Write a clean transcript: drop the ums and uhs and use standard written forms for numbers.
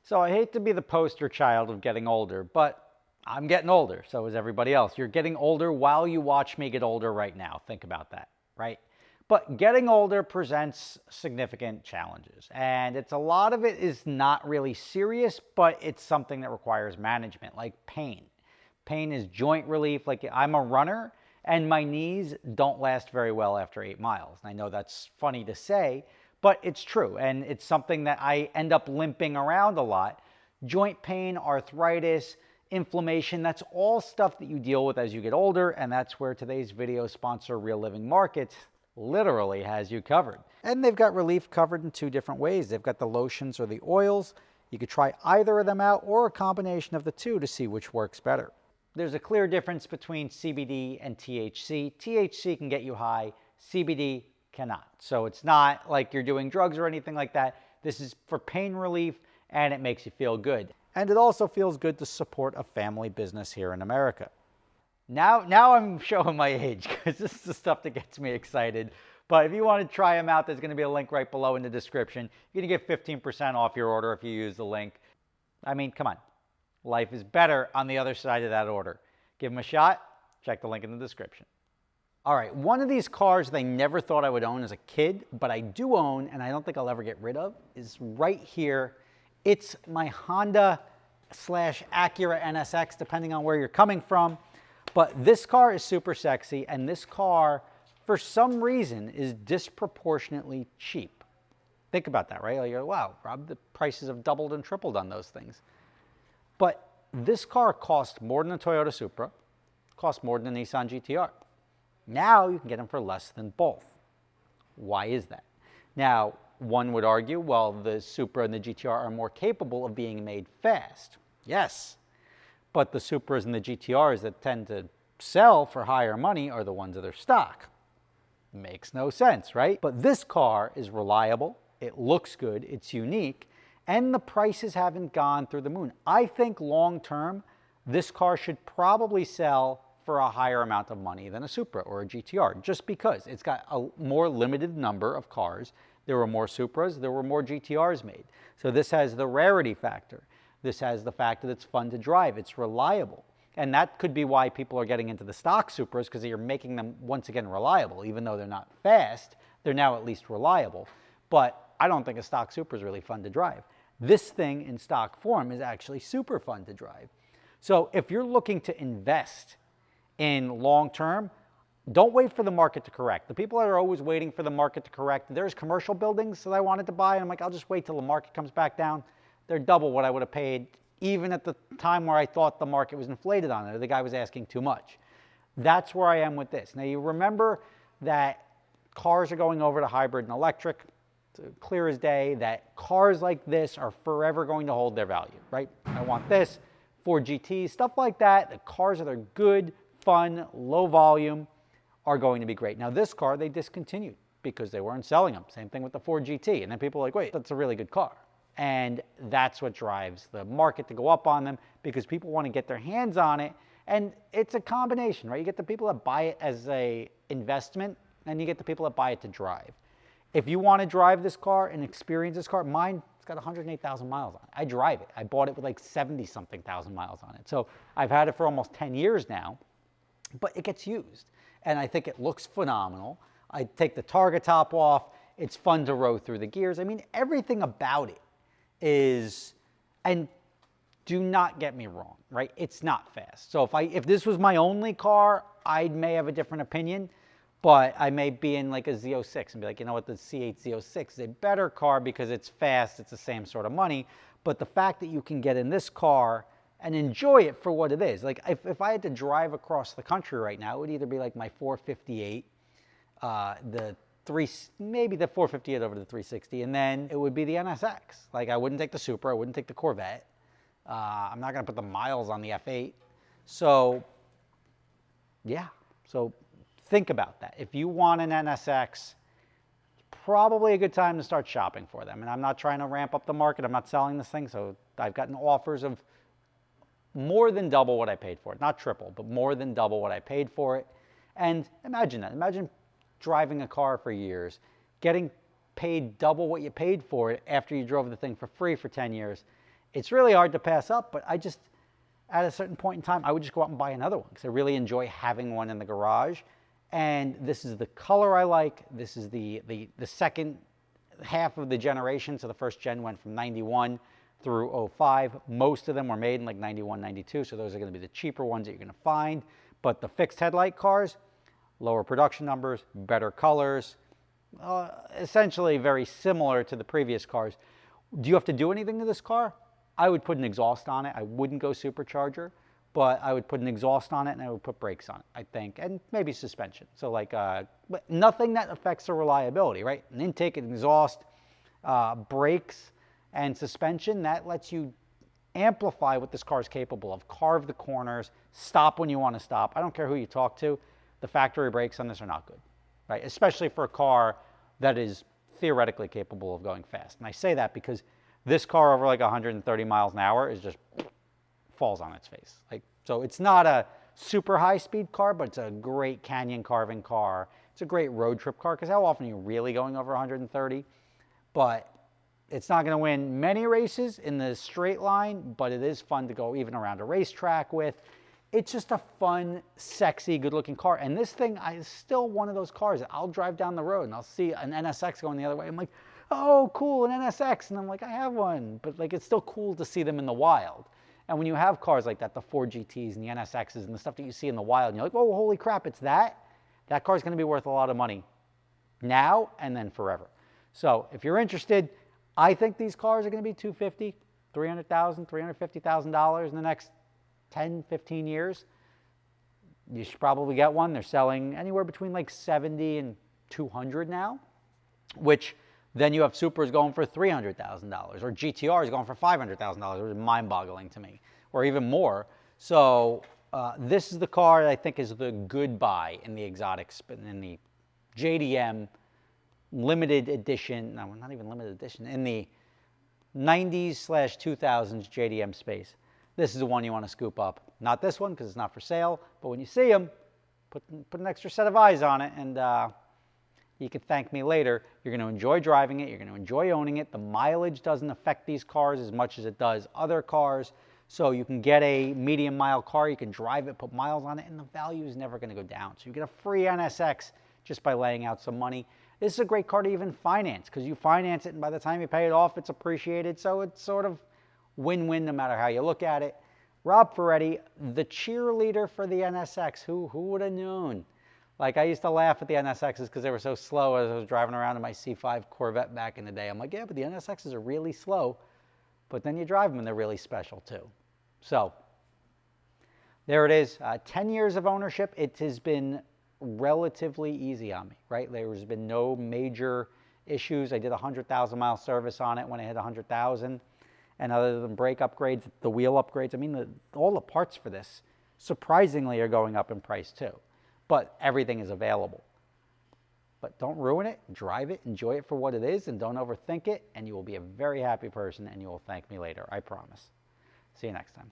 So I hate to be the poster child of getting older, but I'm getting older, so is everybody else. You're getting older while you watch me get older right now. Think about that, right? But getting older presents significant challenges, and a lot of it is not really serious, but it's something that requires management, like pain. Pain is joint relief. Like, I'm a runner, and my knees don't last very well after 8 miles. And I know that's funny to say, but it's true, and it's something that I end up limping around a lot. Joint pain, arthritis, inflammation, that's all stuff that you deal with as you get older, and that's where today's video sponsor, Real Living Markets, literally has you covered. And they've got relief covered in 2 different ways. They've got the lotions or the oils. You could try either of them out or a combination of the 2 to see which works better. There's a clear difference between CBD and THC. THC can get you high, CBD cannot. So it's not like you're doing drugs or anything like that. This is for pain relief, and it makes you feel good. And it also feels good to support a family business here in America. Now I'm showing my age, because this is the stuff that gets me excited. But if you want to try them out, there's going to be a link right below in the description. You're going to get 15% off your order if you use the link. I mean, come on. Life is better on the other side of that order. Give them a shot. Check the link in the description. All right, one of these cars that I never thought I would own as a kid, but I do own, and I don't think I'll ever get rid of, is right here. It's my Honda / Acura NSX, depending on where you're coming from. But this car is super sexy, and this car, for some reason, is disproportionately cheap. Think about that, right? Like, wow, Rob, the prices have doubled and tripled on those things. But this car cost more than a Toyota Supra, cost more than a Nissan GTR. Now you can get them for less than both. Why is that? Now, one would argue, well, the Supra and the GTR are more capable of being made fast. Yes, but the Supras and the GTRs that tend to sell for higher money are the ones that are stock. Makes no sense, right? But this car is reliable, it looks good, it's unique, and the prices haven't gone through the moon. I think long term, this car should probably sell for a higher amount of money than a Supra or a GTR, just because it's got a more limited number of cars. There were more Supras, there were more GTRs made. So this has the rarity factor. This has the fact that it's fun to drive, it's reliable. And that could be why people are getting into the stock Supras, because you're making them, once again, reliable. Even though they're not fast, they're now at least reliable. But I don't think a stock Supra is really fun to drive. This thing in stock form is actually super fun to drive. So if you're looking to invest in long term, don't wait for the market to correct. The people that are always waiting for the market to correct, there's commercial buildings that I wanted to buy, and I'm like, I'll just wait till the market comes back down. They're double what I would have paid, even at the time where I thought the market was inflated on it, or the guy was asking too much. That's where I am with this. Now, you remember that cars are going over to hybrid and electric. It's clear as day that cars like this are forever going to hold their value, right? I want this, Ford GTs, stuff like that. The cars that are good, fun, low volume are going to be great. Now, this car, they discontinued because they weren't selling them. Same thing with the Ford GT. And then people are like, wait, that's a really good car. And that's what drives the market to go up on them, because people want to get their hands on it. And it's a combination, right? You get the people that buy it as an investment, and you get the people that buy it to drive. If you want to drive this car and experience this car, mine, it's got 108,000 miles on it. I drive it. I bought it with like 70-something thousand miles on it. So I've had it for almost 10 years now, but it gets used. And I think it looks phenomenal. I take the target top off. It's fun to row through the gears. I mean, everything about it is, and do not get me wrong, right? It's not fast. So if this was my only car, I may have a different opinion, but I may be in like a Z06 and be like, you know what, the C8 Z06 is a better car because it's fast, it's the same sort of money. But the fact that you can get in this car and enjoy it for what it is. Like if I had to drive across the country right now, it would either be like my 458, maybe the 458 over the 360, and then it would be the NSX. Like, I wouldn't take the Supra, I wouldn't take the Corvette. I'm not gonna put the miles on the F8. So, yeah, so think about that. If you want an NSX, probably a good time to start shopping for them. And I'm not trying to ramp up the market, I'm not selling this thing, so I've gotten offers of more than double what I paid for it. Not triple, but more than double what I paid for it. And imagine that. Imagine driving a car for years, getting paid double what you paid for it after you drove the thing for free for 10 years. It's really hard to pass up, but I just, at a certain point in time, I would just go out and buy another one because I really enjoy having one in the garage. And this is the color I like. This is the second half of the generation. So the first gen went from 91 through 05. Most of them were made in like 91, 92. So those are going to be the cheaper ones that you're going to find. But the fixed headlight cars, lower production numbers, better colors, essentially very similar to the previous cars. Do you have to do anything to this car? I would put an exhaust on it. I wouldn't go supercharger, but I would put an exhaust on it and I would put brakes on it, I think, and maybe suspension. So like, but nothing that affects the reliability, right? An intake, an exhaust, brakes, and suspension, that lets you amplify what this car is capable of. Carve the corners, stop when you want to stop. I don't care who you talk to. The factory brakes on this are not good, right? Especially for a car that is theoretically capable of going fast. And I say that because this car over like 130 miles an hour is just falls on its face. Like, so it's not a super high speed car, but it's a great canyon carving car. It's a great road trip car because how often are you really going over 130? But it's not going to win many races in the straight line, but it is fun to go even around a racetrack with. It's just a fun, sexy, good-looking car. And this thing is still one of those cars that I'll drive down the road and I'll see an NSX going the other way. I'm like, oh, cool, an NSX. And I'm like, I have one. But like, it's still cool to see them in the wild. And when you have cars like that, the Ford GTs and the NSXs and the stuff that you see in the wild, and you're like, oh, holy crap, it's that. That car's going to be worth a lot of money now and then forever. So if you're interested, I think these cars are going to be $250,000, $300,000, $350,000 in the next 10, 15 years. You should probably get one. They're selling anywhere between like 70 and 200 now, which then you have Supras going for $300,000 or GTRs going for $500,000, which is mind-boggling to me, or even more. So this is the car that I think is the good buy in the exotics, in the JDM limited edition, no, not even limited edition, in the 90s/2000s JDM space. This is the one you want to scoop up. Not this one because it's not for sale, but when you see them, put an extra set of eyes on it, and you can thank me later. You're going to enjoy driving it. You're going to enjoy owning it. The mileage doesn't affect these cars as much as it does other cars. So you can get a medium mile car, you can drive it, put miles on it, and the value is never going to go down. So you get a free NSX just by laying out some money. This is a great car to even finance because you finance it, and by the time you pay it off, it's appreciated. So it's sort of win-win no matter how you look at it. Rob Ferretti, the cheerleader for the NSX. Who would have known? Like, I used to laugh at the NSXs because they were so slow as I was driving around in my C5 Corvette back in the day. I'm like, yeah, but the NSXs are really slow. But then you drive them and they're really special too. So there it is. 10 years of ownership. It has been relatively easy on me, right? There's been no major issues. I did a 100,000 mile service on it when I hit 100,000. And other than brake upgrades, the wheel upgrades, I mean, all the parts for this surprisingly are going up in price too. But everything is available. But don't ruin it. Drive it. Enjoy it for what it is, and don't overthink it. And you will be a very happy person, and you will thank me later. I promise. See you next time.